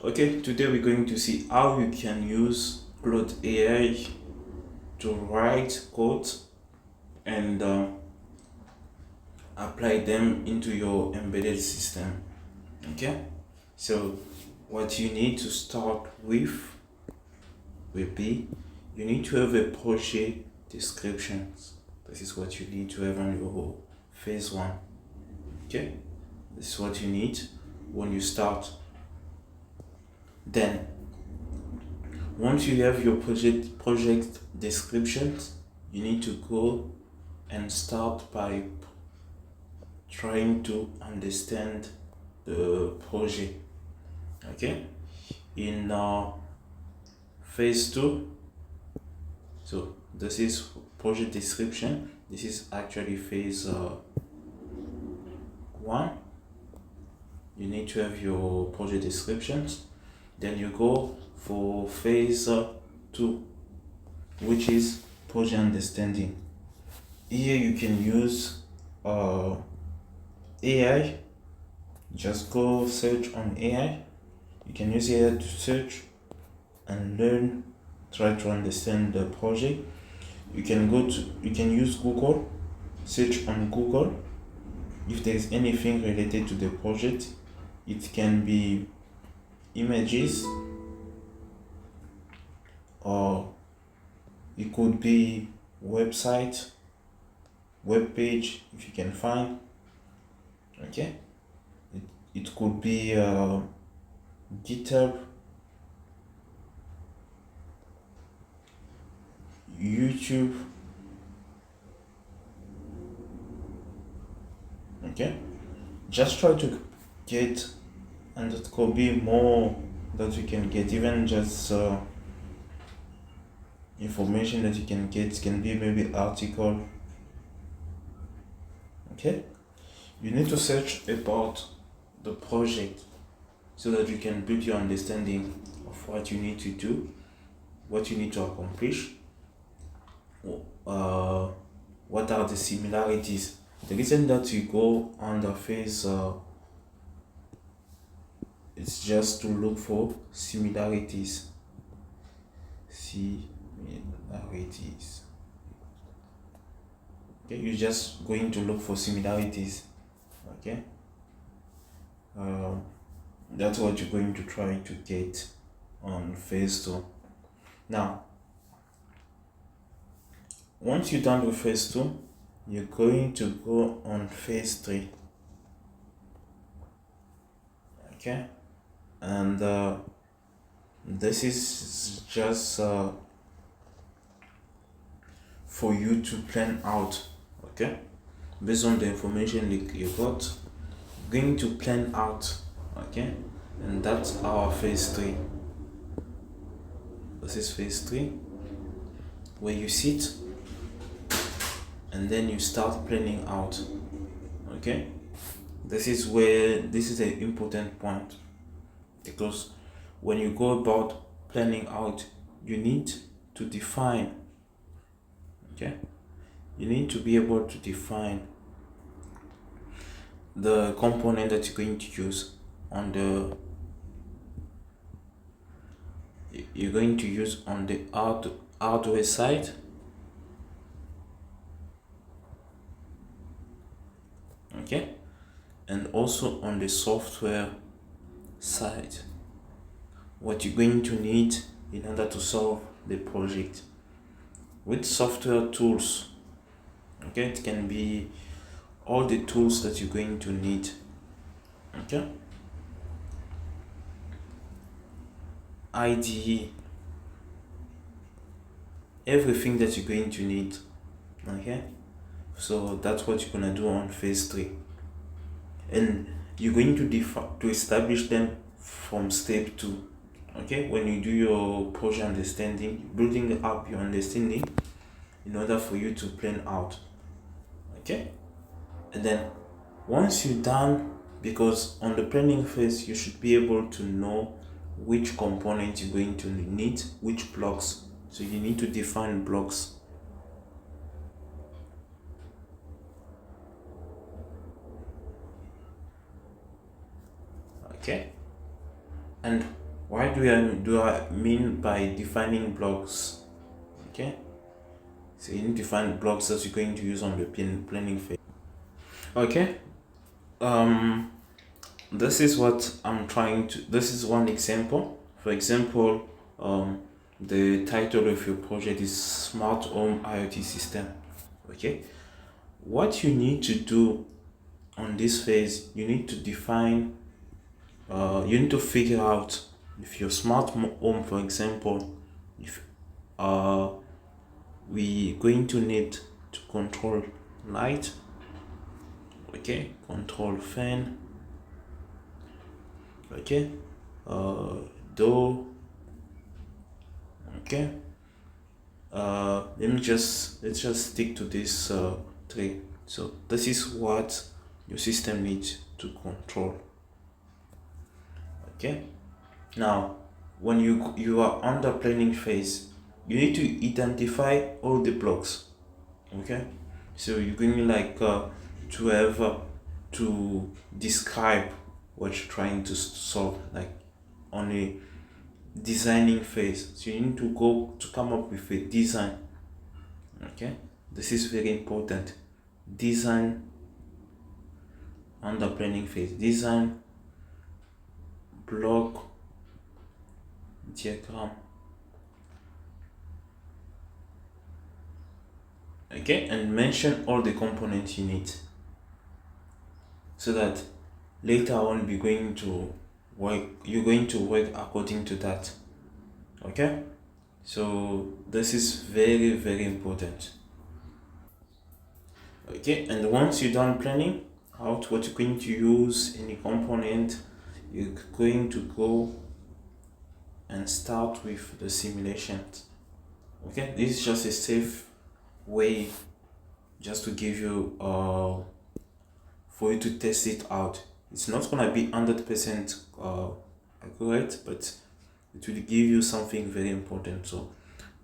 Okay, today we're going to see how you can use Claude AI to write code and apply them into your embedded system. Okay, so what you need to start with will be, you need to have a project description. This is what you need to have on your phase one. Okay, this is what you need when you start. Then once you have your project descriptions, you need to go and start by trying to understand the project. Okay, in phase two, so this is project description. This is actually phase one. You need to have your project descriptions. Then you go for phase two, which is project understanding. Here you can use AI. Just go search on AI. You can use AI to search and learn, try to understand the project. You can use Google, search on Google if there is anything related to the project. It can be images, or it could be website, web page, if you can find. Okay, it could be GitHub, YouTube. Okay, just try to get, and it could be more that you can get, even just information that you can get. It can be maybe article. Okay, you need to search about the project so that you can build your understanding of what you need to do, what you need to accomplish, what are the similarities. The reason that you go under phase it's just to look for similarities. Okay, you're just going to look for similarities. Okay, that's what you're going to try to get on phase two. Now, once you're done with phase two, you're going to go on phase three. Okay, and this is just for you to plan out. Okay, based on the information you got, going to plan out. Okay, and that's our phase three. This is phase three, where you sit and then you start planning out. Okay, this is an important point, because when you go about planning out, you need to define. Okay, you need to be able to define the component that you're going to use on the hardware side. Okay, and also on the software side, what you're going to need in order to solve the project with software tools. Okay, it can be all the tools that you're going to need. Okay, IDE, everything that you're going to need. Okay, so that's what you're gonna do on phase three, and you're going to establish them from step two. Okay, when you do your project understanding, building up your understanding in order for you to plan out. Okay, and then once you're done, because on the planning phase you should be able to know which component you're going to need, which blocks. So you need to define blocks. Okay, and What do I mean by defining blocks? Okay, so you need to define blocks that you're going to use on the planning phase. Okay, this is what I'm trying to, this is one example. For example, the title of your project is Smart Home IoT System. Okay, what you need to do on this phase, you need to define, you need to figure out if your smart home, for example, if we going to need to control light, okay, control fan, okay, door, okay. Let's just stick to this three. So this is what your system needs to control. Okay, now when you are on the planning phase, you need to identify all the blocks. Okay, so you're going like to have to describe what you're trying to solve, like on a designing phase. So you need to go to come up with a design. Okay, this is very important. Design on the planning phase. Design block diagram. Okay, and mention all the components you need, so that later on you're going to work according to that. Okay, so this is very, very important. Okay, and once you're done planning out what you're going to use, any component, you're going to go and start with the simulations. Okay, this is just a safe way just to give you for you to test it out. It's not gonna be 100% accurate, but it will give you something very important. So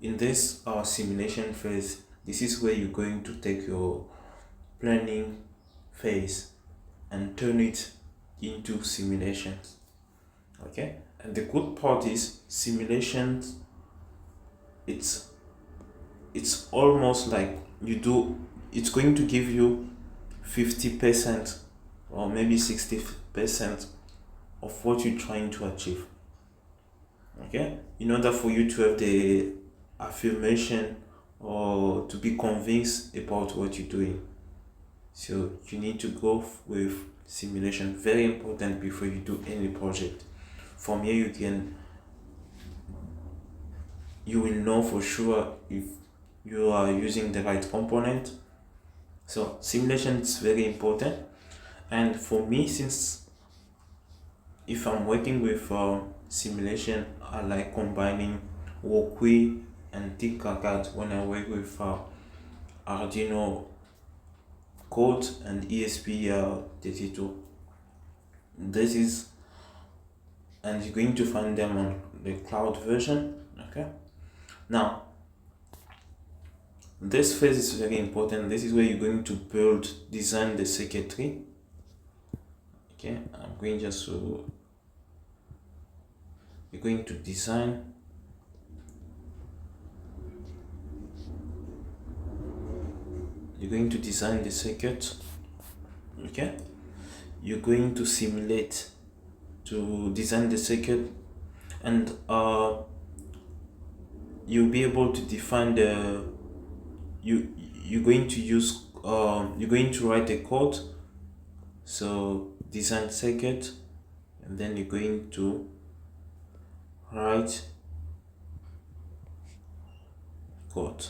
in this simulation phase, this is where you're going to take your planning phase and turn it into simulations. Okay, and the good part is simulations, it's almost like it's going to give you 50% or maybe 60% of what you're trying to achieve. Okay, in order for you to have the affirmation or to be convinced about what you're doing, so you need to go with simulation. Very important before you do any project. From here you will know for sure if you are using the right component. So simulation is very important. And for me, since if I'm working with simulation, I like combining Wokwi and Tinkercad when I work with Arduino code and ESP32. This is, and you're going to find them on the cloud version. Okay, now this phase is very important. This is where you're going to design the circuitry. Okay, I'm going just to, you're going to design, the circuit. Okay, you're going to simulate to design the circuit, and you'll be able to define the you're going to use you're going to write the code. So design circuit, and then you're going to write code.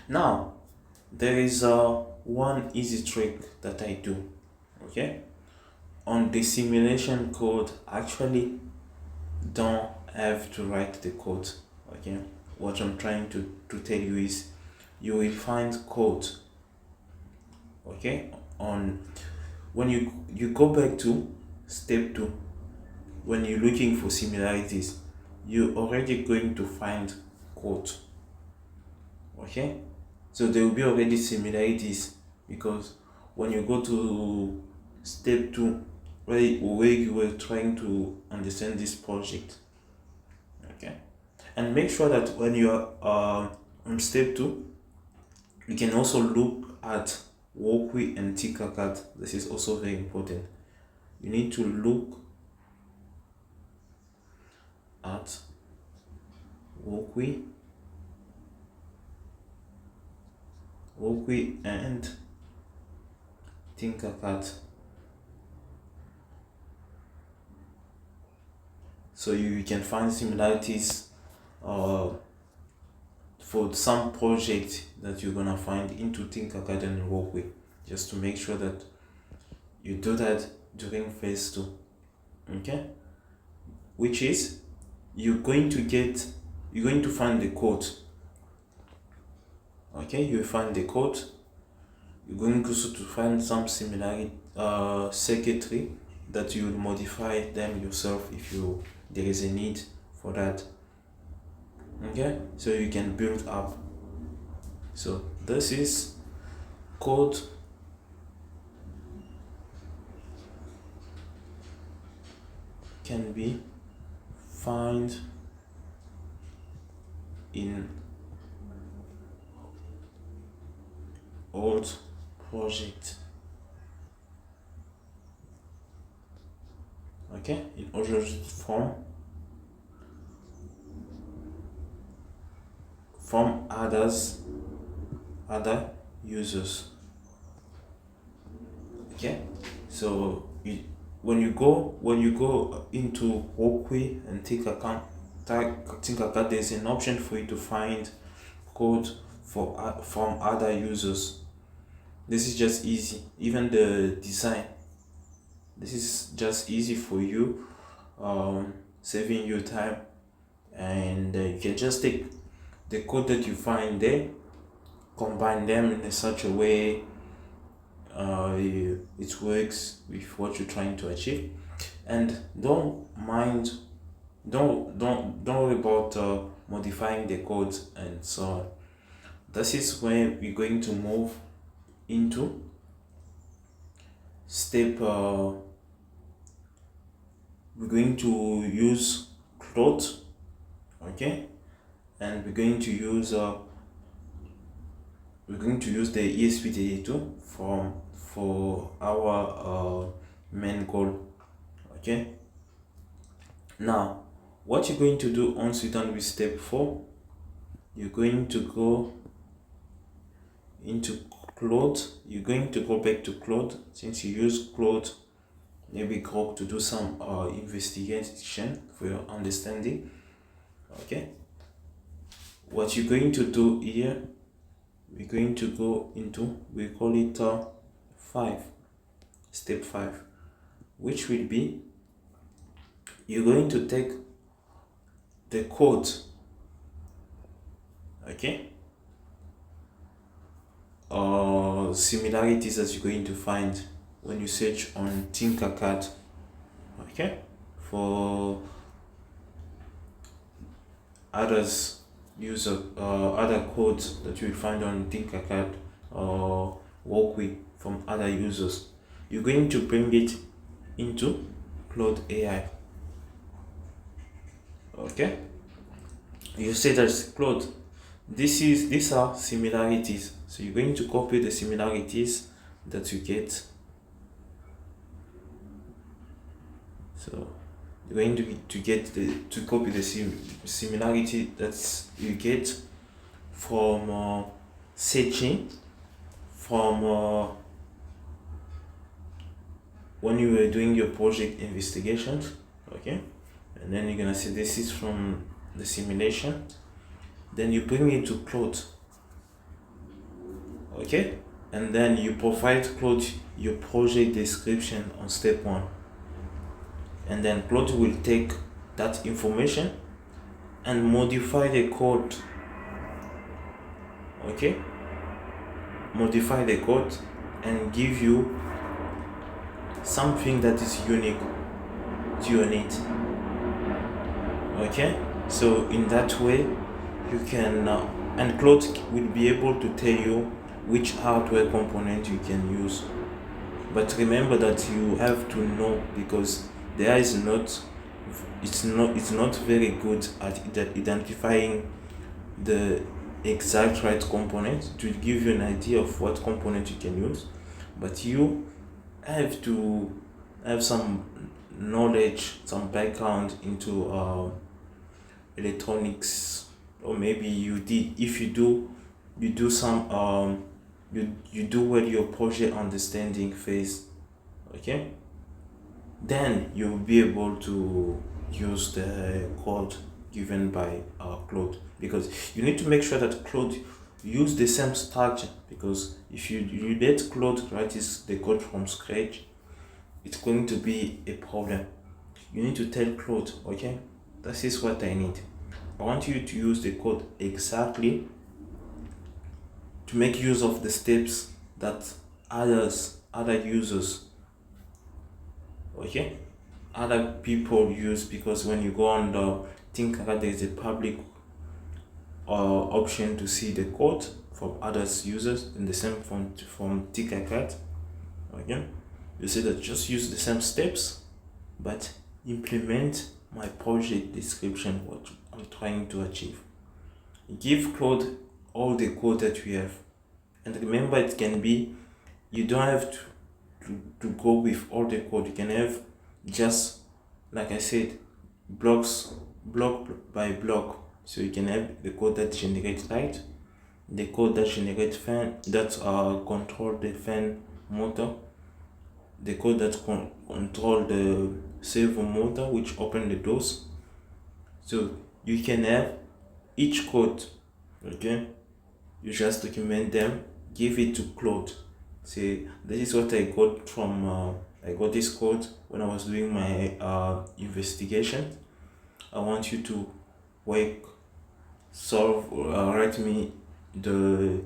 Now there is one easy trick that I do. Okay, on the simulation code, actually don't have to write the code. Okay, what I'm trying to tell you is you will find code. Okay, on when you go back to step 2, when you're looking for similarities, you're already going to find code. Okay, so there will be already similarities, because when you go to step 2, where you were trying to understand this project. Okay, and make sure that when you are on step 2, you can also look at Wokwi and Tinkercad. This is also very important. You need to look at Wokwi and Tinkercad. So you can find similarities for some project that you're gonna find into Tinkercad and Wokwi, just to make sure that you do that during phase 2. Okay, which is you're going to find the code. Okay, you find the code. You're going also to find some similarity circuitry that you will modify them yourself if there is a need for that. Okay, so you can build up. So this is code can be found in old project. Okay, in other form from other users. Okay, so when you go into Wokwi and Tinkercad, there's an option for you to find code from other users. This is just easy. Even the design, this is just easy for you, saving you time, and you can just take the code that you find there, combine them in such a way it works with what you're trying to achieve. And don't worry about modifying the code and so on. This is where we're going to move into step we're going to use Claude. Okay, and we're going to use the ESP32 for our main goal. Okay, now what you're going to do once you're done with step 4, you're going to go into Claude. You're going to go back to Claude, since you use Claude maybe Grok to do some investigation for your understanding. Okay, what you're going to do here, we're going to go into, we call it step 5, which will be, you're going to take the code, okay, similarities that you're going to find when you search on Tinkercad, okay, for others other codes that you will find on Tinkercad or Wokwi from other users. You're going to bring it into Claude AI. Okay, you say that's Claude, these are similarities, so you're going to copy the similarities that you get. So you're going to copy the similarity that you get from searching from when you were doing your project investigations. Okay, and then you're gonna say this is from the simulation, then you bring it to Claude. Okay, and then you provide Claude your project description on step 1, and then Claude will take that information and modify the code. Okay, modify the code and give you something that is unique to your need. Okay, so in that way you can and Claude will be able to tell you which hardware component you can use. But remember that you have to know, because the AI is not it's not very good at identifying the exact right component. It will give you an idea of what component you can use, but you have to have some knowledge, some background into electronics, or maybe if you do some you do well your project understanding phase, okay, then you'll be able to use the code given by Claude, because you need to make sure that Claude use the same structure, because if you let Claude write the code from scratch, it's going to be a problem. You need to tell Claude, okay, this is what I need. I want you to use the code exactly to make use of the steps that other users, okay, other people use, because when you go on the Tinkercad, there is a public option to see the code from others users in the same from Tinkercad. Okay, you see that just use the same steps, but implement my project description, what I'm trying to achieve. Give Claude all the code that we have, and remember, it can be, you don't have to go with all the code. You can have just, like I said, block by block. So you can have the code that generates light, the code that generates fan, that control the fan motor, the code that control the servo motor, which open the doors. So you can have each code, okay, you just document them, give it to Claude, say, this is what I got from I got this code when I was doing my investigation. I want you to write me the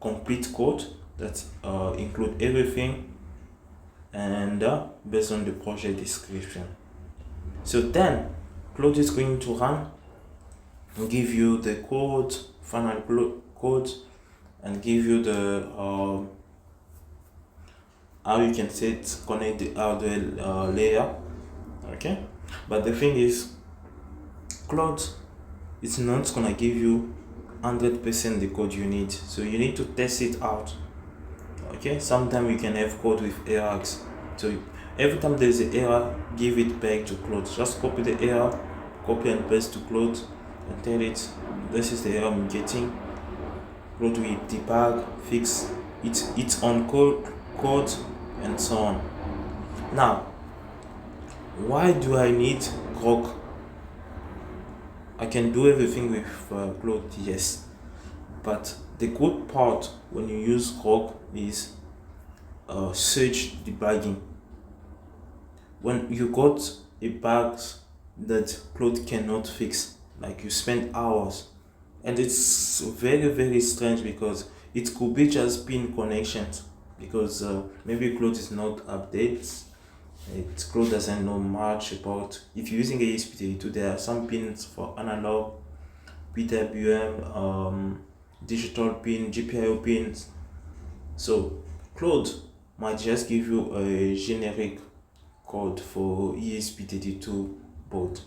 complete code that include everything, and based on the project description. So then Claude is going to run and give you the code, final code, and give you the how you can connect the hardware layer, okay. But the thing is, Claude is not gonna give you 100% the code you need, so you need to test it out, okay. Sometimes you can have code with errors, so every time there's an error, give it back to Claude. Just copy the error, copy and paste to Claude, and tell it, this is the error I'm getting. Claude will debug, fix its own code, and so on. Now, why do I need Grok? I can do everything with Claude, yes, but the good part when you use Grok is search debugging. When you got a bug that Claude cannot fix, like you spend hours, and it's very strange, because it could be just pin connections, because maybe Claude is not updated. Claude doesn't know much about, if you're using ESP32, there are some pins for analog, PWM, digital pin, GPIO pins. So Claude might just give you a generic code for ESP32 board,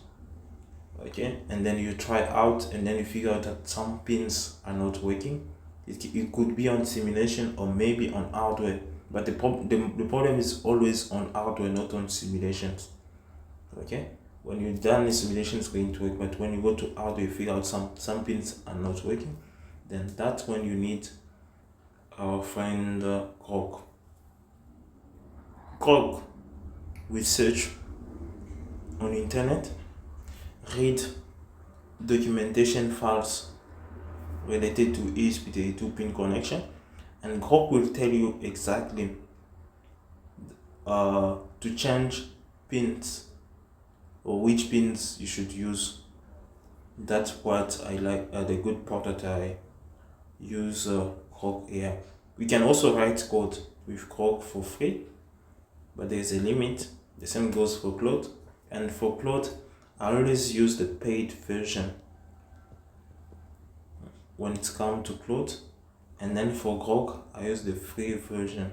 okay, and then you try out, and then you figure out that some pins are not working. It could be on simulation or maybe on hardware, but the problem is always on hardware, not on simulations, okay. When you're done, the simulation is going to work, but when you go to hardware, you figure out some pins are not working, then that's when you need our friend Grok. Grok will search on internet, read documentation files related to ESP32 pin connection, and Grok will tell you exactly to change pins, or which pins you should use. That's what I like, the good part that I use Grok AI. We can also write code with Grok for free, but there's a limit. The same goes for Claude, and for Claude I always use the paid version when it's come to Claude, and then for Grok I use the free version.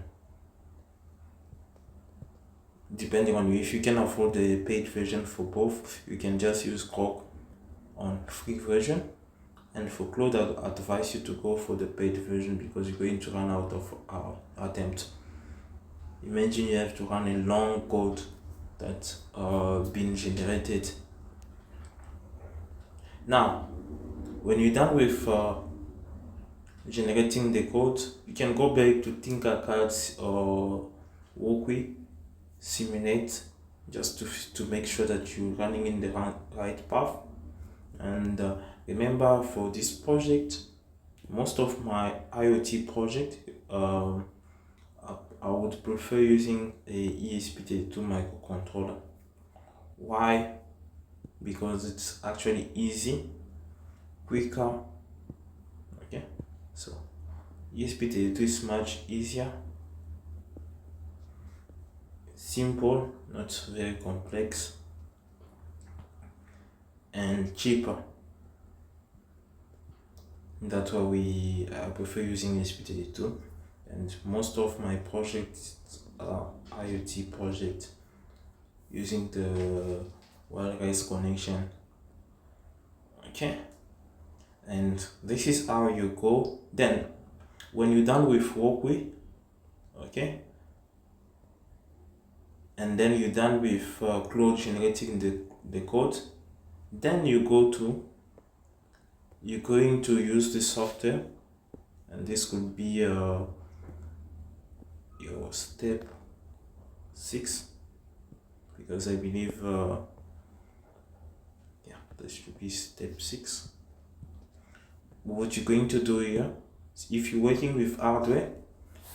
depending on you. If you can afford the paid version for both, you can just use Grok on free version. And for Claude, I'd advise you to go for the paid version because you're going to run out of attempts. Imagine you have to run a long code that's been generated. Now, when you're done with generating the code, you can go back to Tinkercad or Wokwi simulate just to make sure that you're running in the right path. And remember, for this project, most of my IoT project, I would prefer using a ESP32 microcontroller. Why? Because it's actually easy, quicker. Okay, so ESP32 is much easier, simple, not very complex, and cheaper. That's why I prefer using ESP32, and most of my projects are IoT projects using the wireless connection. Okay, and this is how you go. Then when you're done with Wokwi, okay, and then you're done with Claude generating the code, then you're going to use the software, and this could be your step 6, because I believe this should be step 6. What you're going to do here, if you're working with hardware,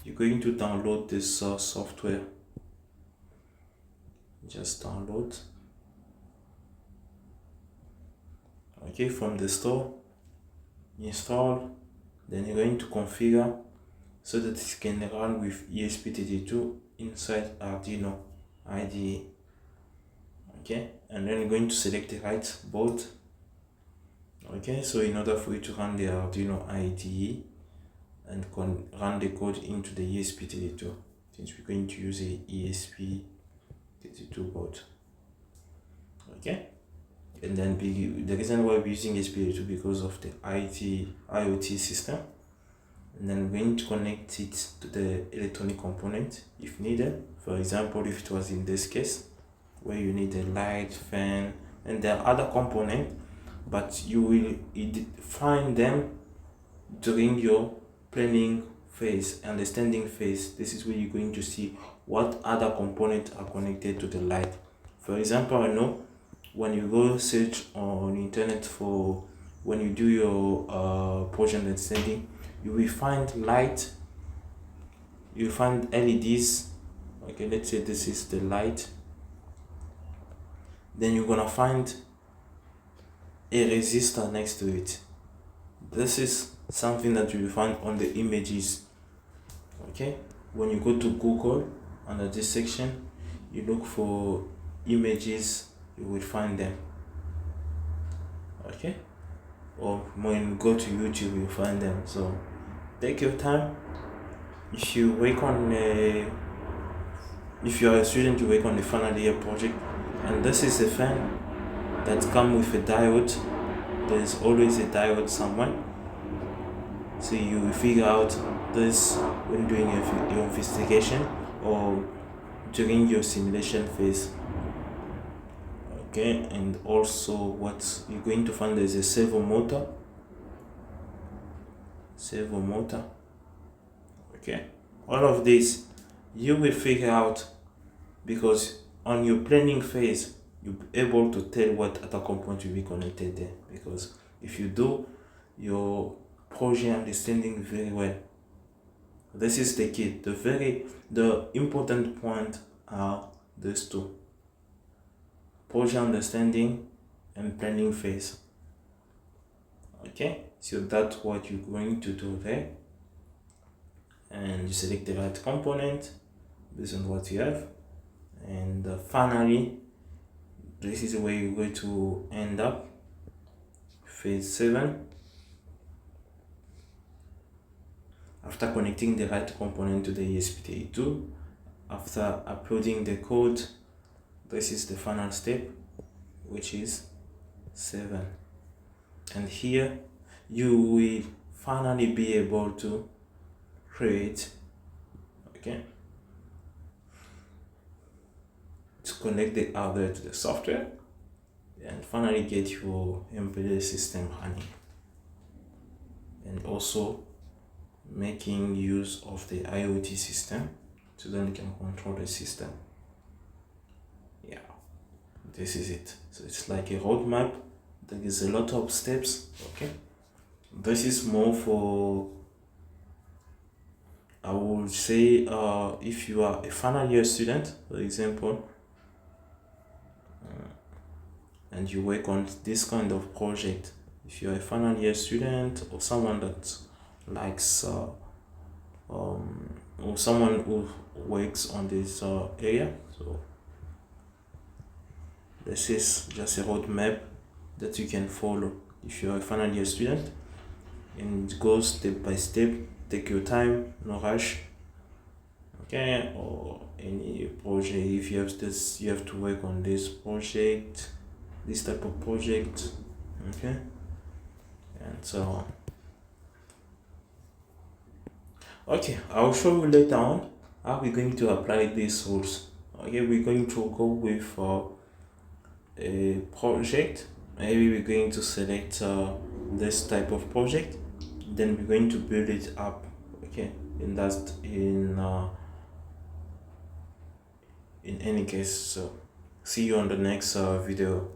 you're going to download this software. Just download, okay, from the store, install, then you're going to configure so that it can run with ESP32 inside Arduino IDE. Okay, and then you're going to select the right board. Okay, so in order for you to run the Arduino IDE and run the code into the ESP32, since we're going to use a ESP32 board. Okay, and then the reason why we're using ESP32 because of the IoT system, and then we're going to connect it to the electronic component if needed. For example, if it was in this case where you need a light, fan, and there are other components, but you will find them during your planning phase, understanding phase. This is where you're going to see what other components are connected to the light. For example, I know when you go search on internet for when you do your project understanding, you will find light, you find LEDs. Okay, let's say this is the light. Then you're gonna find a resistor next to it. This is something that you will find on the images. Okay, when you go to Google, under this section, you look for images, you will find them. Okay, or when you go to YouTube, you find them. So take your time. If you work on if you are a student, you work on a final year project, and this is a fan that comes with a diode. There is always a diode somewhere, so you figure out this when doing your investigation or during your simulation phase. Okay, and also what you're going to find is a servo motor. Okay, all of this you will figure out, because on your planning phase you'll be able to tell what other components will be connected there, because if you do your project understanding very well, this is the key. The important point are these two: project understanding and planning phase. Okay, so that's what you're going to do there, and you select the right component based on what you have, and finally this is where you're going to end up. Phase 7. After connecting the right component to the ESP32, after uploading the code, this is the final step, which is 7. And here you will finally be able to create, okay, to connect the hardware to the software and finally get your embedded system running, and also making use of the IoT system so then you can control the system. Yeah, this is it. So it's like a roadmap. There is a lot of steps. Okay, this is more for, I would say, if you are a final year student, for example, and you work on this kind of project. If you're a final year student or someone that likes or someone who works on this area, so this is just a roadmap that you can follow if you're a final year student, and it goes step by step. Take your time, no rush. Okay, or any project, if you have this, you have to work on this project, this type of project, okay, and so on. Okay, I'll show you later on how we're going to apply these rules. Okay, we're going to go with a project. Maybe we're going to select this type of project, then we're going to build it up. Okay, and that's in any case. So see you on the next video.